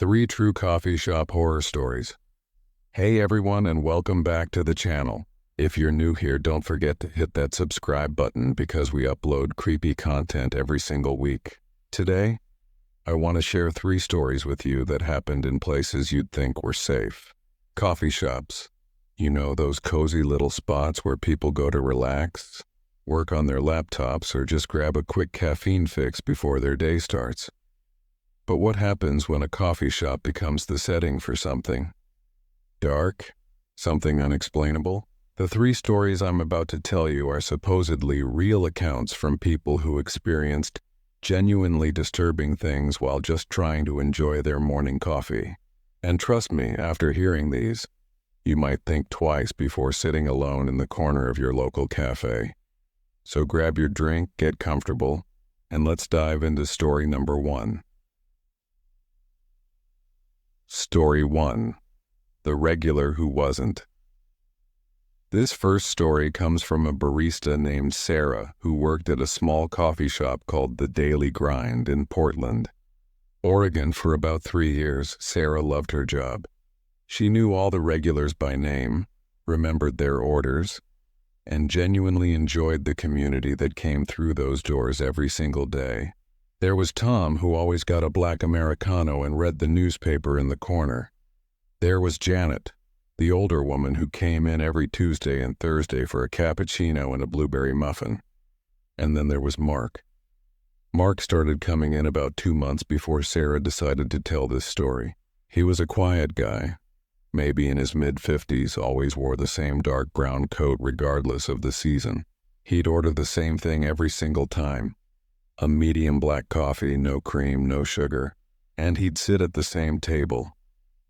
3 True Coffee Shop Horror Stories. Hey everyone, and welcome back to the channel. If you're new here, don't forget to hit that subscribe button because we upload creepy content every single week. Today, I want to share 3 stories with you that happened in places you'd think were safe. Coffee shops. You know, those cozy little spots where people go to relax, work on their laptops, or just grab a quick caffeine fix before their day starts. But what happens when a coffee shop becomes the setting for something dark, something unexplainable? The 3 stories I'm about to tell you are supposedly real accounts from people who experienced genuinely disturbing things while just trying to enjoy their morning coffee. And trust me, after hearing these, you might think twice before sitting alone in the corner of your local cafe. So grab your drink, get comfortable, and let's dive into story number 1. Story 1. The Regular Who Wasn't. This first story comes from a barista named Sarah who worked at a small coffee shop called The Daily Grind in Portland, Oregon for about 3 years. Sarah loved her job. She knew all the regulars by name, remembered their orders, and genuinely enjoyed the community that came through those doors every single day. There was Tom, who always got a black Americano and read the newspaper in the corner. There was Janet, the older woman who came in every Tuesday and Thursday for a cappuccino and a blueberry muffin. And then there was Mark. Mark started coming in about 2 months before Sarah decided to tell this story. He was a quiet guy, maybe in his mid-50s, always wore the same dark brown coat regardless of the season. He'd order the same thing every single time. A medium black coffee, no cream, no sugar, and he'd sit at the same table,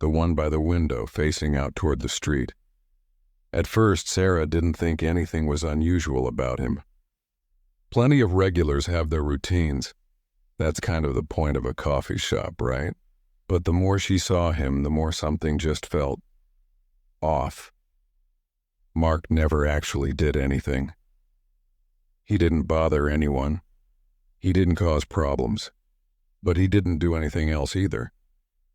the one by the window facing out toward the street. At first, Sarah didn't think anything was unusual about him. Plenty of regulars have their routines. That's kind of the point of a coffee shop, right? But the more she saw him, the more something just felt off. Mark never actually did anything. He didn't bother anyone. He didn't cause problems, but he didn't do anything else either.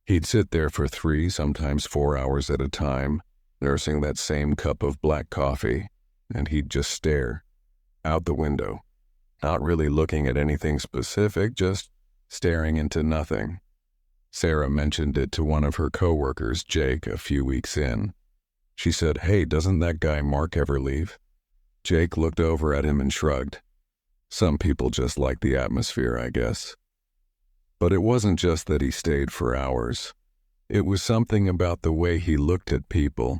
He'd sit there for 3, sometimes 4 hours at a time, nursing that same cup of black coffee, and he'd just stare out the window, not really looking at anything specific, just staring into nothing. Sarah mentioned it to one of her coworkers, Jake, a few weeks in. She said, "Hey, doesn't that guy Mark ever leave?" Jake looked over at him and shrugged. Some people just like the atmosphere, I guess. But it wasn't just that he stayed for hours. It was something about the way he looked at people.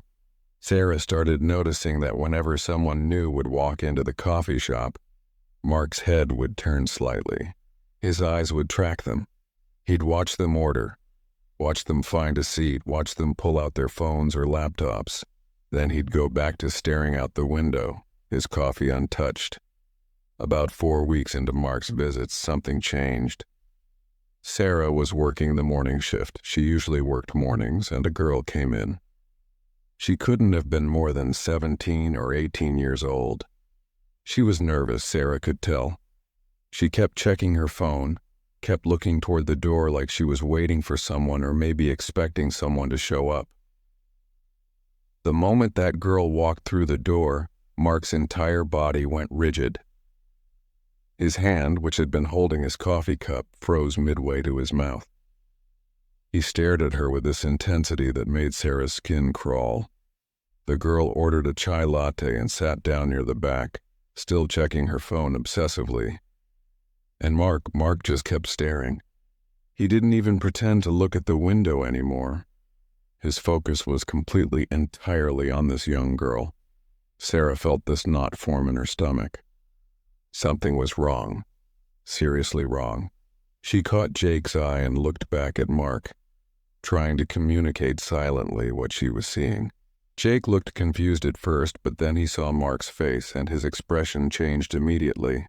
Sarah started noticing that whenever someone new would walk into the coffee shop, Mark's head would turn slightly. His eyes would track them. He'd watch them order, watch them find a seat, watch them pull out their phones or laptops. Then he'd go back to staring out the window, his coffee untouched. About 4 weeks into Mark's visits, something changed. Sarah was working the morning shift. She usually worked mornings, and a girl came in. She couldn't have been more than 17 or 18 years old. She was nervous, Sarah could tell. She kept checking her phone, kept looking toward the door like she was waiting for someone or maybe expecting someone to show up. The moment that girl walked through the door, Mark's entire body went rigid. His hand, which had been holding his coffee cup, froze midway to his mouth. He stared at her with this intensity that made Sarah's skin crawl. The girl ordered a chai latte and sat down near the back, still checking her phone obsessively. And Mark just kept staring. He didn't even pretend to look at the window anymore. His focus was completely, entirely on this young girl. Sarah felt this knot form in her stomach. Something was wrong. Seriously wrong. She caught Jake's eye and looked back at Mark, trying to communicate silently what she was seeing. Jake looked confused at first, but then he saw Mark's face and his expression changed immediately.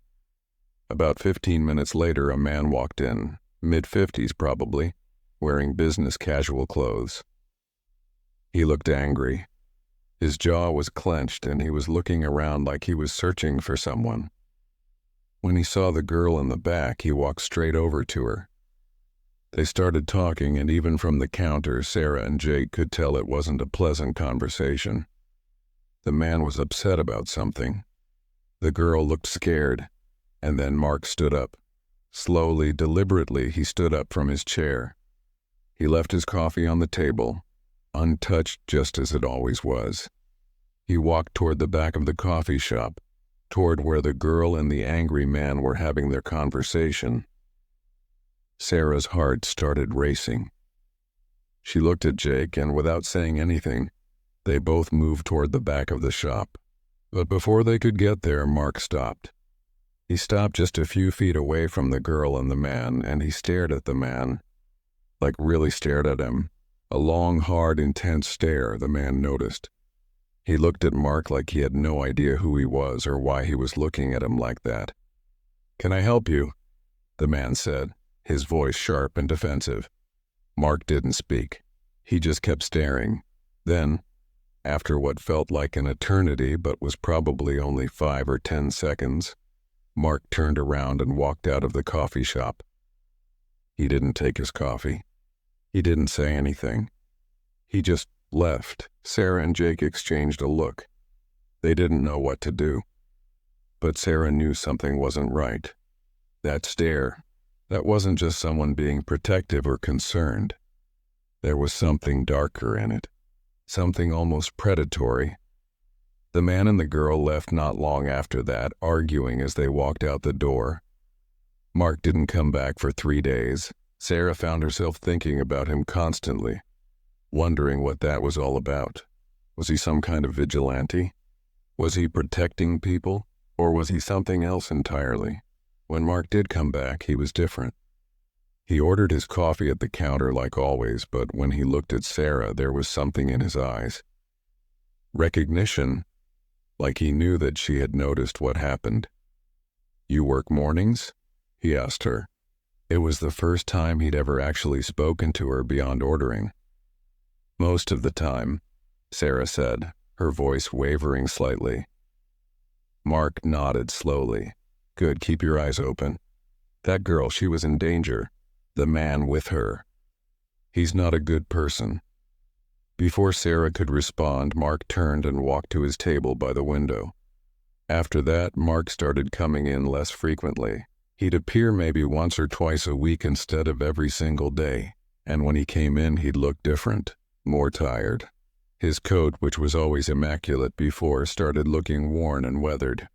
About 15 minutes later, a man walked in, mid-50s probably, wearing business casual clothes. He looked angry. His jaw was clenched and he was looking around like he was searching for someone. When he saw the girl in the back, he walked straight over to her. They started talking, and even from the counter, Sarah and Jake could tell it wasn't a pleasant conversation. The man was upset about something. The girl looked scared, and then Mark stood up. Slowly, deliberately, he stood up from his chair. He left his coffee on the table, untouched just as it always was. He walked toward the back of the coffee shop, toward where the girl and the angry man were having their conversation. Sarah's heart started racing. She looked at Jake, and without saying anything, they both moved toward the back of the shop. But before they could get there, Mark stopped. He stopped just a few feet away from the girl and the man, and he stared at the man, like really stared at him. A long, hard, intense stare, the man noticed. He looked at Mark like he had no idea who he was or why he was looking at him like that. "Can I help you?" the man said, his voice sharp and defensive. Mark didn't speak. He just kept staring. Then, after what felt like an eternity but was probably only 5 or 10 seconds, Mark turned around and walked out of the coffee shop. He didn't take his coffee. He didn't say anything. He just left. Sarah and Jake exchanged a look. They didn't know what to do. But Sarah knew something wasn't right. That stare, that wasn't just someone being protective or concerned. There was something darker in it, something almost predatory. The man and the girl left not long after that, arguing as they walked out the door. Mark didn't come back for 3 days. Sarah found herself thinking about him constantly, wondering what that was all about. Was he some kind of vigilante? Was he protecting people? Or was he something else entirely? When Mark did come back, he was different. He ordered his coffee at the counter like always, but when he looked at Sarah, there was something in his eyes. Recognition, like he knew that she had noticed what happened. "You work mornings?" he asked her. It was the first time he'd ever actually spoken to her beyond ordering. "Most of the time," Sarah said, her voice wavering slightly. Mark nodded slowly. "Good, keep your eyes open. That girl, she was in danger. The man with her. He's not a good person." Before Sarah could respond, Mark turned and walked to his table by the window. After that, Mark started coming in less frequently. He'd appear maybe once or twice a week instead of every single day, and when he came in, he'd look different, more tired. His coat, which was always immaculate before, started looking worn and weathered.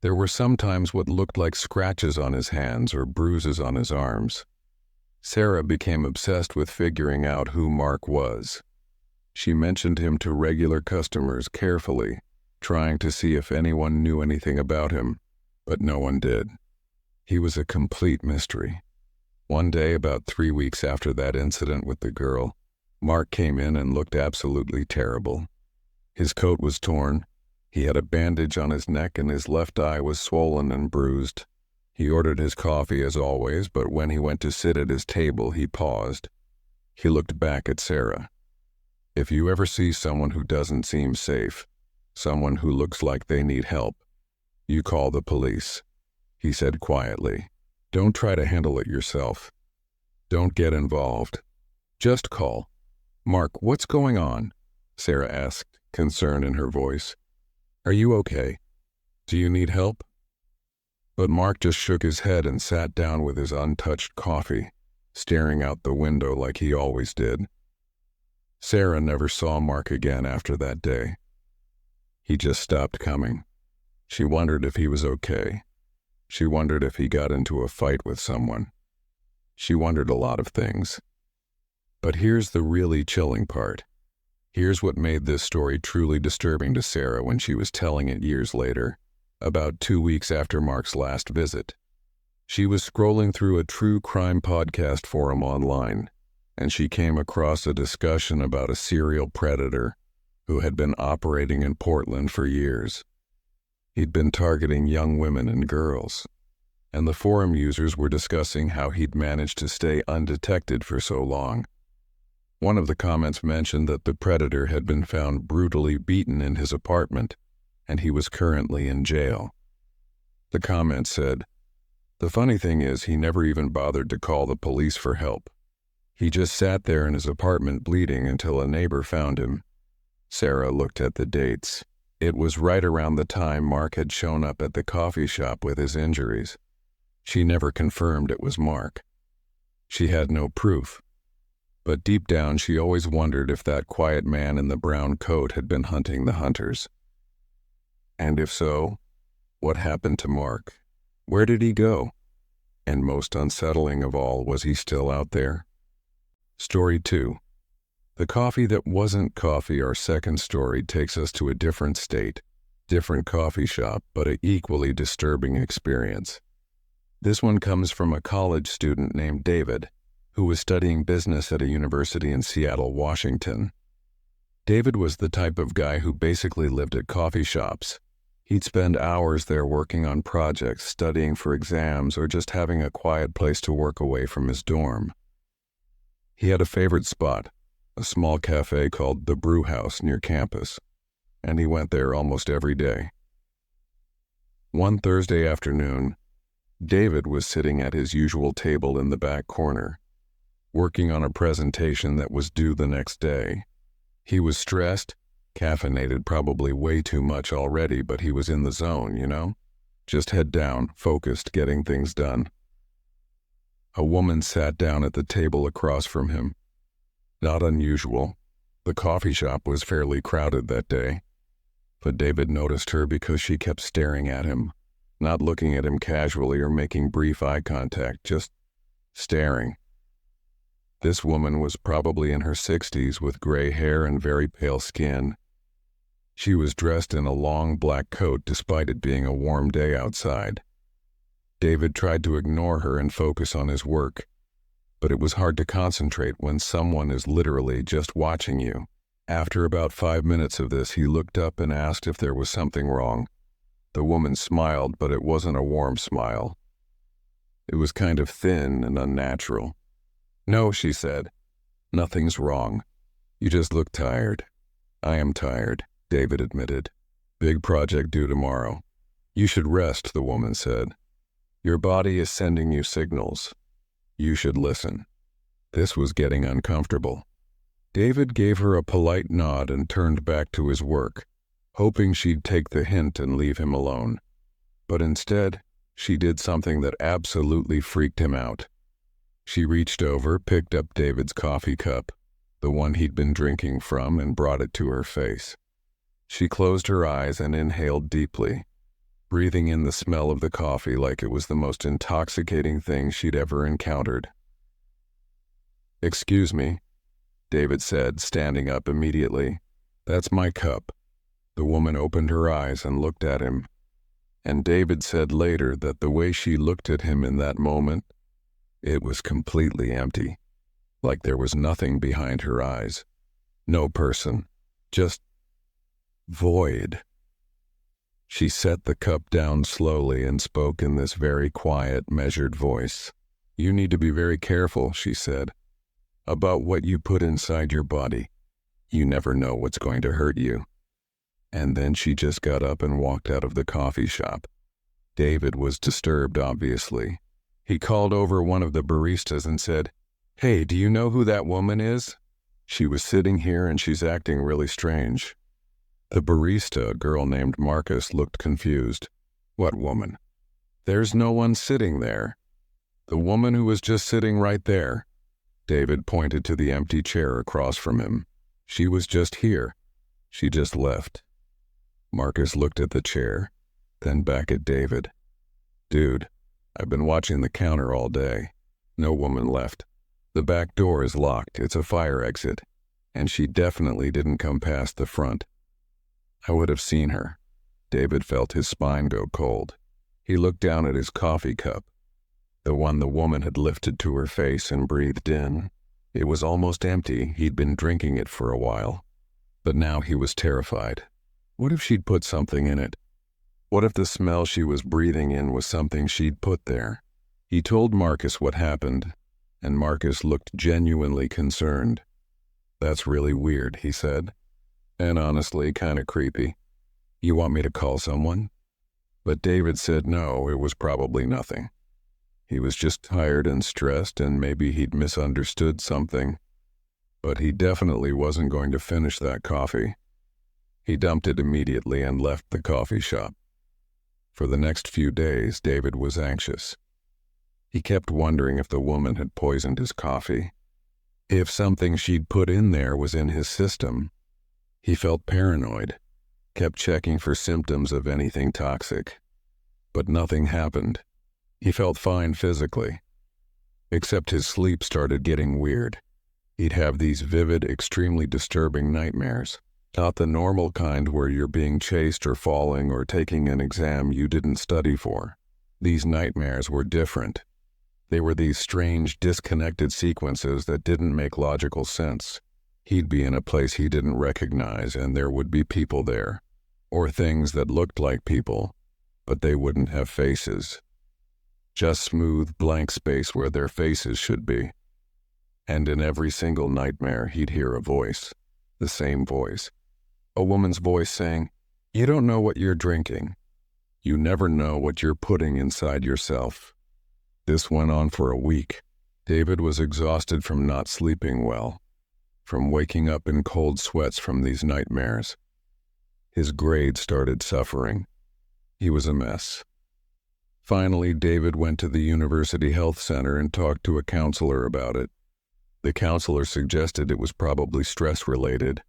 There were sometimes what looked like scratches on his hands or bruises on his arms. Sarah became obsessed with figuring out who Mark was. She mentioned him to regular customers carefully, trying to see if anyone knew anything about him, but no one did. He was a complete mystery. One day, about 3 weeks after that incident with the girl, Mark came in and looked absolutely terrible. His coat was torn. He had a bandage on his neck and his left eye was swollen and bruised. He ordered his coffee as always, but when he went to sit at his table, he paused. He looked back at Sarah. "If you ever see someone who doesn't seem safe, someone who looks like they need help, you call the police," he said quietly. "Don't try to handle it yourself. Don't get involved. Just call." "Mark, what's going on?" Sarah asked, concern in her voice. "Are you okay? Do you need help?" But Mark just shook his head and sat down with his untouched coffee, staring out the window like he always did. Sarah never saw Mark again after that day. He just stopped coming. She wondered if he was okay. She wondered if he got into a fight with someone. She wondered a lot of things. But here's the really chilling part. Here's what made this story truly disturbing to Sarah when she was telling it years later, about 2 weeks after Mark's last visit. She was scrolling through a true crime podcast forum online, and she came across a discussion about a serial predator who had been operating in Portland for years. He'd been targeting young women and girls, and the forum users were discussing how he'd managed to stay undetected for so long. One of the comments mentioned that the predator had been found brutally beaten in his apartment, and he was currently in jail. The comment said, The funny thing is, he never even bothered to call the police for help. He just sat there in his apartment bleeding until a neighbor found him. Sarah looked at the dates. It was right around the time Mark had shown up at the coffee shop with his injuries. She never confirmed it was Mark. She had no proof. But deep down, she always wondered if that quiet man in the brown coat had been hunting the hunters. And if so, what happened to Mark? Where did he go? And most unsettling of all, was he still out there? Story 2. The coffee that wasn't coffee. Our second story takes us to a different state, different coffee shop, but an equally disturbing experience. This one comes from a college student named David, who was studying business at a university in Seattle, Washington. David was the type of guy who basically lived at coffee shops. He'd spend hours there working on projects, studying for exams, or just having a quiet place to work away from his dorm. He had a favorite spot, a small cafe called the Brew House near campus, and he went there almost every day. One Thursday afternoon, David was sitting at his usual table in the back corner, working on a presentation that was due the next day. He was stressed, caffeinated probably way too much already, but he was in the zone, you know? Just head down, focused, getting things done. A woman sat down at the table across from him. Not unusual. The coffee shop was fairly crowded that day. But David noticed her because she kept staring at him, not looking at him casually or making brief eye contact, just staring. This woman was probably in her 60s with gray hair and very pale skin. She was dressed in a long black coat despite it being a warm day outside. David tried to ignore her and focus on his work, but it was hard to concentrate when someone is literally just watching you. After about 5 minutes of this, he looked up and asked if there was something wrong. The woman smiled, but it wasn't a warm smile. It was kind of thin and unnatural. "No," she said. "Nothing's wrong. You just look tired." "I am tired," David admitted. "Big project due tomorrow." "You should rest," the woman said. "Your body is sending you signals. You should listen." This was getting uncomfortable. David gave her a polite nod and turned back to his work, hoping she'd take the hint and leave him alone. But instead, she did something that absolutely freaked him out. She reached over, picked up David's coffee cup, the one he'd been drinking from, and brought it to her face. She closed her eyes and inhaled deeply, breathing in the smell of the coffee like it was the most intoxicating thing she'd ever encountered. "Excuse me," David said, standing up immediately. "That's my cup." The woman opened her eyes and looked at him, and David said later that the way she looked at him in that moment, it was completely empty, like there was nothing behind her eyes. No person, just void. She set the cup down slowly and spoke in this very quiet, measured voice. "You need to be very careful," she said, "about what you put inside your body. You never know what's going to hurt you." And then she just got up and walked out of the coffee shop. David was disturbed, obviously. He called over one of the baristas and said, "Hey, do you know who that woman is? She was sitting here and she's acting really strange." The barista, a girl named Marcus, looked confused. "What woman?" "There's no one sitting there. The woman who was just sitting right there." David pointed to the empty chair across from him. "She was just here. She just left." Marcus looked at the chair, then back at David. "Dude, I've been watching the counter all day. No woman left. The back door is locked. It's a fire exit. And she definitely didn't come past the front. I would have seen her." David felt his spine go cold. He looked down at his coffee cup, the one the woman had lifted to her face, and breathed in. It was almost empty. He'd been drinking it for a while. But now he was terrified. What if she'd put something in it? What if the smell she was breathing in was something she'd put there? He told Marcus what happened, and Marcus looked genuinely concerned. "That's really weird," he said. "And honestly, kind of creepy. You want me to call someone?" But David said no, it was probably nothing. He was just tired and stressed, and maybe he'd misunderstood something. But he definitely wasn't going to finish that coffee. He dumped it immediately and left the coffee shop. For the next few days, David was anxious. He kept wondering if the woman had poisoned his coffee. If something she'd put in there was in his system. He felt paranoid, kept checking for symptoms of anything toxic. But nothing happened. He felt fine physically. Except his sleep started getting weird. He'd have these vivid, extremely disturbing nightmares. Not the normal kind where you're being chased or falling or taking an exam you didn't study for. These nightmares were different. They were these strange, disconnected sequences that didn't make logical sense. He'd be in a place he didn't recognize, and there would be people there. Or things that looked like people, but they wouldn't have faces. Just smooth, blank space where their faces should be. And in every single nightmare, he'd hear a voice. The same voice. A woman's voice saying, "You don't know what you're drinking. You never know what you're putting inside yourself." This went on for a week. David was exhausted from not sleeping well, from waking up in cold sweats from these nightmares. His grades started suffering. He was a mess. Finally, David went to the university health center and talked to a counselor about it. The counselor suggested it was probably stress-related,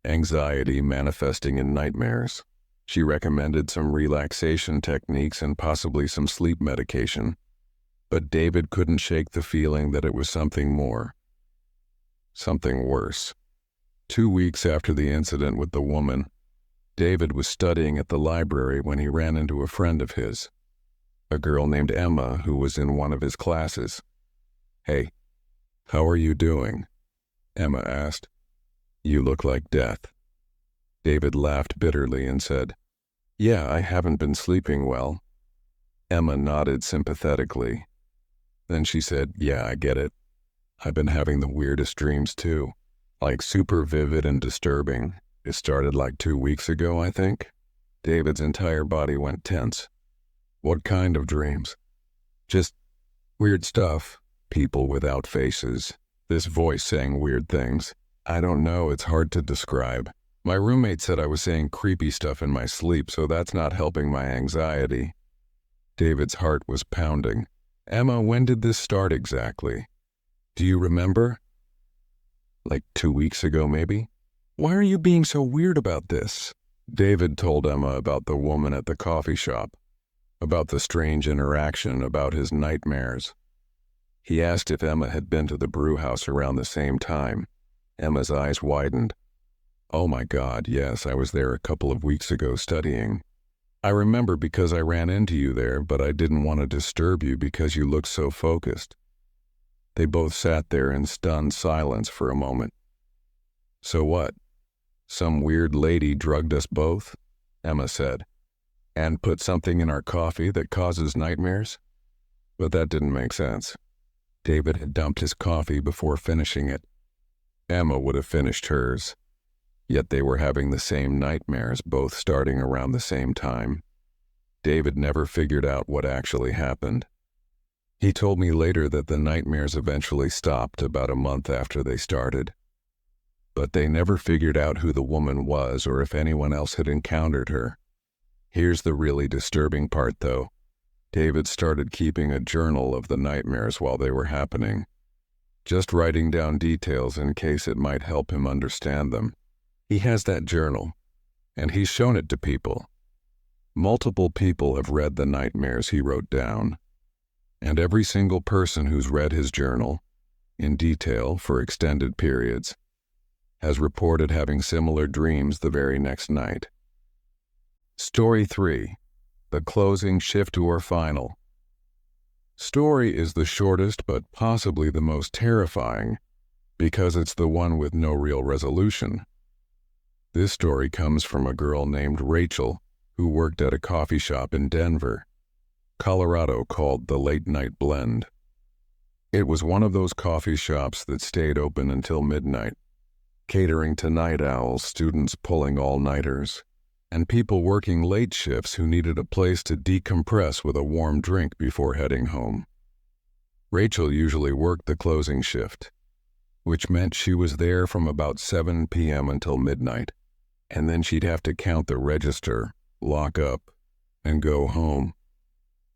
anxiety manifesting in nightmares. She recommended some relaxation techniques and possibly some sleep medication. But David couldn't shake the feeling that it was something more. Something worse. 2 weeks after the incident with the woman, David was studying at the library when he ran into a friend of his, a girl named Emma who was in one of his classes. "Hey, how are you doing?" Emma asked. "You look like death." David laughed bitterly and said, "Yeah, I haven't been sleeping well." Emma nodded sympathetically. Then she said, "Yeah, I get it. I've been having the weirdest dreams too, like super vivid and disturbing. It started like 2 weeks ago, I think." David's entire body went tense. "What kind of dreams?" "Just weird stuff. People without faces. This voice saying weird things. I don't know, it's hard to describe. My roommate said I was saying creepy stuff in my sleep, so that's not helping my anxiety." David's heart was pounding. "Emma, when did this start exactly? Do you remember?" "Like 2 weeks ago, maybe." "Why are you being so weird about this?" David told Emma about the woman at the coffee shop, about the strange interaction, about his nightmares. He asked if Emma had been to the brew house around the same time. Emma's eyes widened. "Oh my God, yes, I was there a couple of weeks ago studying. I remember because I ran into you there, but I didn't want to disturb you because you looked so focused." They both sat there in stunned silence for a moment. "So what? Some weird lady drugged us both?" Emma said. "And put something in our coffee that causes nightmares?" But that didn't make sense. David had dumped his coffee before finishing it. Emma would have finished hers. Yet they were having the same nightmares, both starting around the same time. David never figured out what actually happened. He told me later that the nightmares eventually stopped about a month after they started. But they never figured out who the woman was or if anyone else had encountered her. Here's the really disturbing part, though. David started keeping a journal of the nightmares while they were happening, just writing down details in case it might help him understand them. He has that journal, and he's shown it to people. Multiple people have read the nightmares he wrote down, and every single person who's read his journal, in detail for extended periods, has reported having similar dreams the very next night. Story 3. The closing shift or final. Story is the shortest but possibly the most terrifying because it's the one with no real resolution. This story comes from a girl named Rachel who worked at a coffee shop in Denver, Colorado called the Late Night Blend. It was one of those coffee shops that stayed open until midnight, catering to night owls, students pulling all-nighters, and people working late shifts who needed a place to decompress with a warm drink before heading home. Rachel usually worked the closing shift, which meant she was there from about 7 p.m. until midnight, and then she'd have to count the register, lock up, and go home,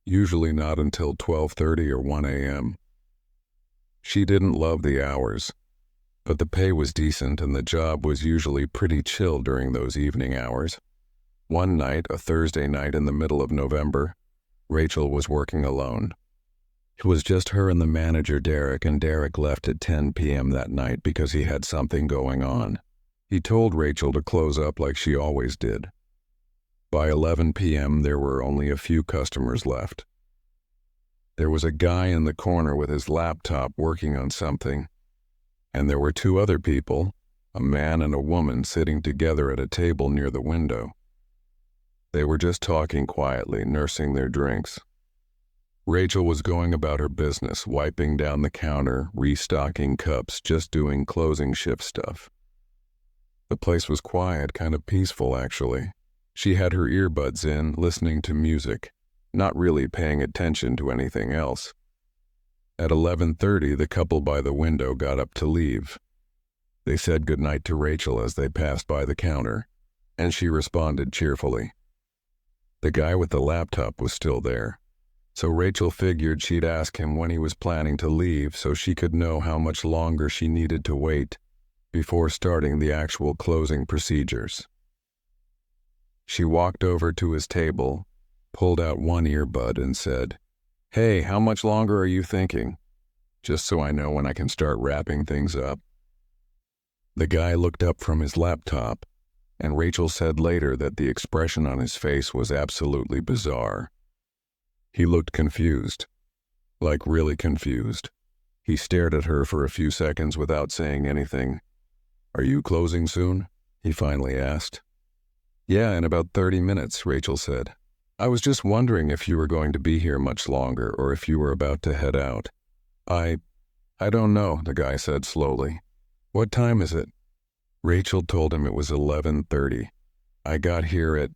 usually not until 12:30 or 1 a.m. She didn't love the hours, but the pay was decent and the job was usually pretty chill during those evening hours. One night, a Thursday night in the middle of November, Rachel was working alone. It was just her and the manager, Derek, and Derek left at 10 p.m. that night because he had something going on. He told Rachel to close up like she always did. By 11 p.m., there were only a few customers left. There was a guy in the corner with his laptop working on something, and there were two other people, a man and a woman, sitting together at a table near the window. They were just talking quietly, nursing their drinks. Rachel was going about her business, wiping down the counter, restocking cups, just doing closing shift stuff. The place was quiet, kind of peaceful actually. She had her earbuds in, listening to music, not really paying attention to anything else. At 11:30, the couple by the window got up to leave. They said goodnight to Rachel as they passed by the counter, and she responded cheerfully. The guy with the laptop was still there, so Rachel figured she'd ask him when he was planning to leave so she could know how much longer she needed to wait before starting the actual closing procedures. She walked over to his table, pulled out one earbud and said, "Hey, how much longer are you thinking? Just so I know when I can start wrapping things up." The guy looked up from his laptop, and Rachel said later that the expression on his face was absolutely bizarre. He looked confused, like really confused. He stared at her for a few seconds without saying anything. "Are you closing soon?" he finally asked. "Yeah, in about 30 minutes, Rachel said. "I was just wondering if you were going to be here much longer or if you were about to head out." I don't know," the guy said slowly. "What time is it?" Rachel told him it was 11:30. "I got here at..."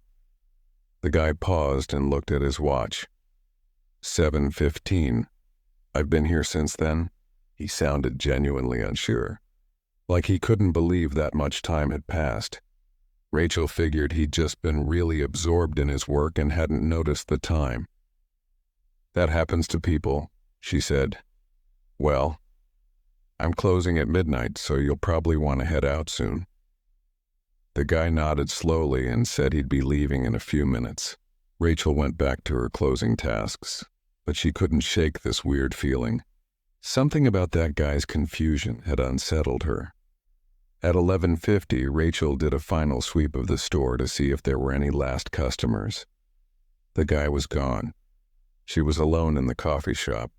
The guy paused and looked at his watch. 7:15. "I've been here since then?" He sounded genuinely unsure, like he couldn't believe that much time had passed. Rachel figured he'd just been really absorbed in his work and hadn't noticed the time. "That happens to people," she said. "Well, I'm closing at midnight, so you'll probably want to head out soon." The guy nodded slowly and said he'd be leaving in a few minutes. Rachel went back to her closing tasks, but she couldn't shake this weird feeling. Something about that guy's confusion had unsettled her. At 11:50, Rachel did a final sweep of the store to see if there were any last customers. The guy was gone. She was alone in the coffee shop.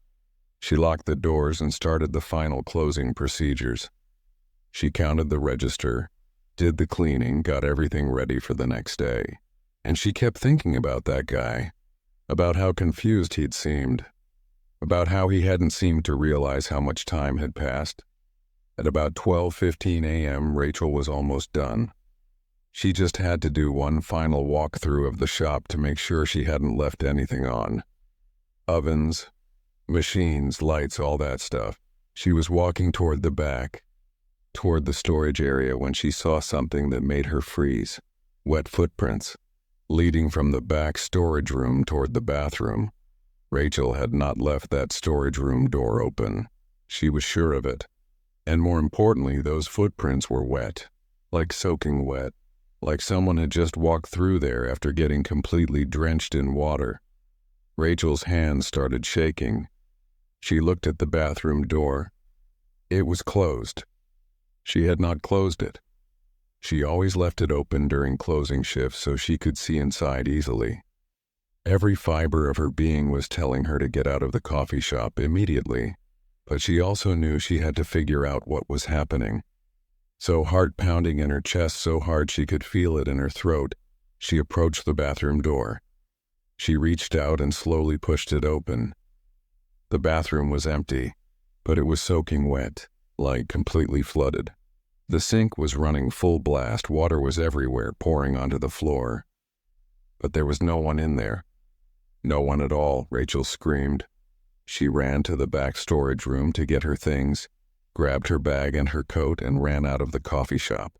She locked the doors and started the final closing procedures. She counted the register, did the cleaning, got everything ready for the next day. And she kept thinking about that guy, about how confused he'd seemed, about how he hadn't seemed to realize how much time had passed. At about 12:15 a.m., Rachel was almost done. She just had to do one final walkthrough of the shop to make sure she hadn't left anything on. Ovens, machines, lights, all that stuff. She was walking toward the back, toward the storage area, when she saw something that made her freeze. Wet footprints, leading from the back storage room toward the bathroom. Rachel had not left that storage room door open. She was sure of it. And more importantly, those footprints were wet, like soaking wet, like someone had just walked through there after getting completely drenched in water. Rachel's hands started shaking. She looked at the bathroom door. It was closed. She had not closed it. She always left it open during closing shifts so she could see inside easily. Every fiber of her being was telling her to get out of the coffee shop immediately, but she also knew she had to figure out what was happening. So, heart pounding in her chest so hard she could feel it in her throat, she approached the bathroom door. She reached out and slowly pushed it open. The bathroom was empty, but it was soaking wet, like completely flooded. The sink was running full blast, water was everywhere, pouring onto the floor. But there was no one in there. No one at all, Rachel screamed. She ran to the back storage room to get her things, grabbed her bag and her coat, and ran out of the coffee shop.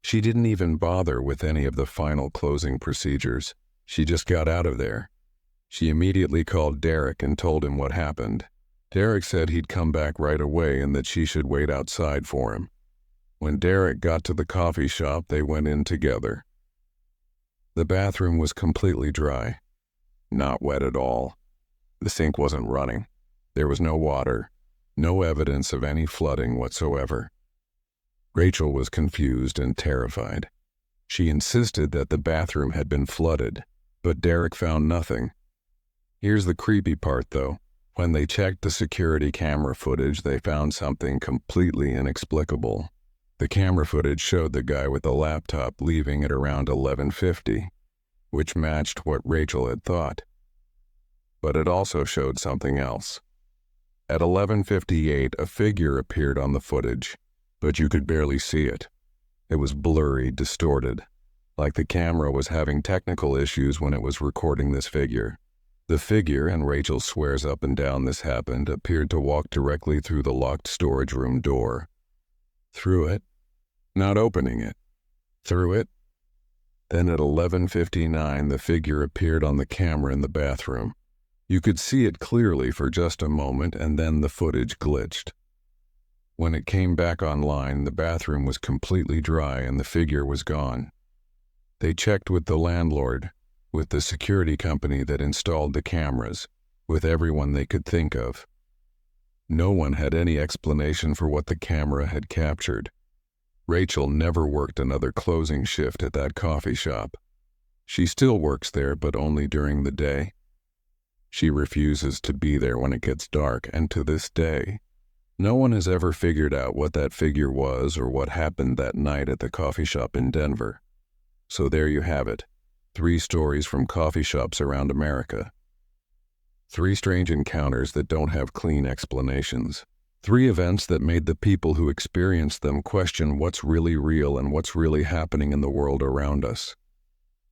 She didn't even bother with any of the final closing procedures. She just got out of there. She immediately called Derek and told him what happened. Derek said he'd come back right away and that she should wait outside for him. When Derek got to the coffee shop, they went in together. The bathroom was completely dry. Not wet at all. The sink wasn't running. There was no water, no evidence of any flooding whatsoever. Rachel was confused and terrified. She insisted that the bathroom had been flooded, but Derek found nothing. Here's the creepy part, though. When they checked the security camera footage, they found something completely inexplicable. The camera footage showed the guy with the laptop leaving at around 11:50, which matched what Rachel had thought. But it also showed something else. At 11:58, a figure appeared on the footage, but you could barely see it. It was blurry, distorted, like the camera was having technical issues when it was recording this figure. The figure, and Rachel swears up and down this happened, appeared to walk directly through the locked storage room door. Through it, not opening it. Through it. Then at 11:59, the figure appeared on the camera in the bathroom. You could see it clearly for just a moment, and then the footage glitched. When it came back online, the bathroom was completely dry and the figure was gone. They checked with the landlord, with the security company that installed the cameras, with everyone they could think of. No one had any explanation for what the camera had captured. Rachel never worked another closing shift at that coffee shop. She still works there, but only during the day. She refuses to be there when it gets dark, and to this day, no one has ever figured out what that figure was or what happened that night at the coffee shop in Denver. So there you have it. 3 stories from coffee shops around America. 3 strange encounters that don't have clean explanations. 3 events that made the people who experienced them question what's really real and what's really happening in the world around us.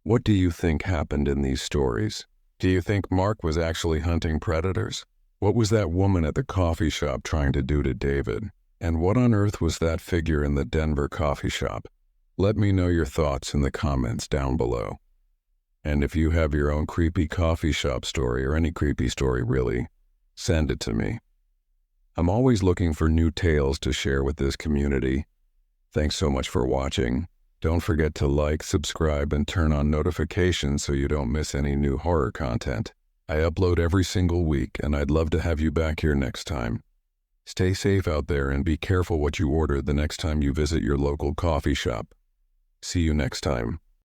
What do you think happened in these stories? Do you think Mark was actually hunting predators? What was that woman at the coffee shop trying to do to David? And what on earth was that figure in the Denver coffee shop? Let me know your thoughts in the comments down below. And if you have your own creepy coffee shop story, or any creepy story really, send it to me. I'm always looking for new tales to share with this community. Thanks so much for watching. Don't forget to like, subscribe, and turn on notifications so you don't miss any new horror content. I upload every single week, and I'd love to have you back here next time. Stay safe out there and be careful what you order the next time you visit your local coffee shop. See you next time.